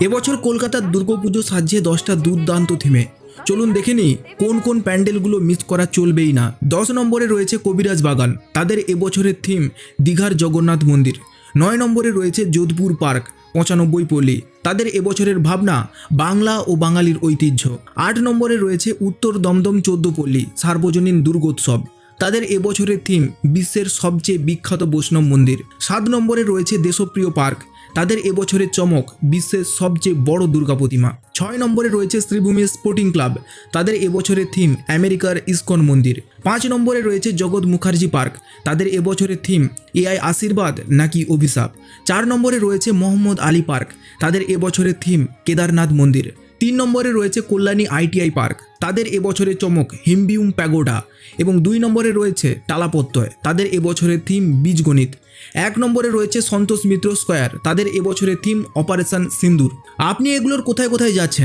এবছর কলকাতার দুর্গাপুজো সাজছে 10টা দুর্দান্ত থিমে। চলুন দেখে নিই কোন কোন প্যান্ডেলগুলো মিস করা চলবেই না। 10 নম্বরে রয়েছে কবিরাজ বাগান, তাদের এবছরের থিম দীঘার জগন্নাথ মন্দির। 9 নম্বরে রয়েছে যোধপুর পার্ক 95 পল্লী, তাদের এবছরের ভাবনা বাংলা ও বাঙালির ঐতিহ্য। 8 নম্বরে রয়েছে উত্তর দমদম 14 পল্লী সার্বজনীন দুর্গোৎসব, তাদের এবছরের থিম বিশ্বের সবচেয়ে বিখ্যাত বৈষ্ণব মন্দির। 7 নম্বরে রয়েছে দেশপ্রিয় পার্ক, তাদের এবছরের চমক বিশ্বের সবচেয়ে বড় দুর্গা প্রতিমা। 6 নম্বরে রয়েছে শ্রীভূমি স্পোর্টিং ক্লাব, তাদের এবছরের থিম আমেরিকার ইস্কন মন্দির। 5 নম্বরে রয়েছে জগৎ মুখার্জি পার্ক, তাদের এবছরের থিম এআই আশীর্বাদ নাকি অভিশাপ। 4 নম্বরে রয়েছে মোহাম্মদ আলী পার্ক, তাদের এবছরের থিম কেদারনাথ মন্দির। 3 নম্বরে রয়েছে কল্যাণী আইটিআই পার্ক, তাদের এবছরের চমক হিমবিউম প্যাগোডা। এবং 2 নম্বরে রয়েছে টালাপত্তয়, তাদের এবছরের থিম বীজগণিত। 1 নম্বরে রয়েছে সন্তোষ মিত্র স্কোয়ার, তাদের এবছরের থিম অপারেশন সিন্দুর। আপনি এগুলোর কোথায় কোথায় যাচ্ছেন?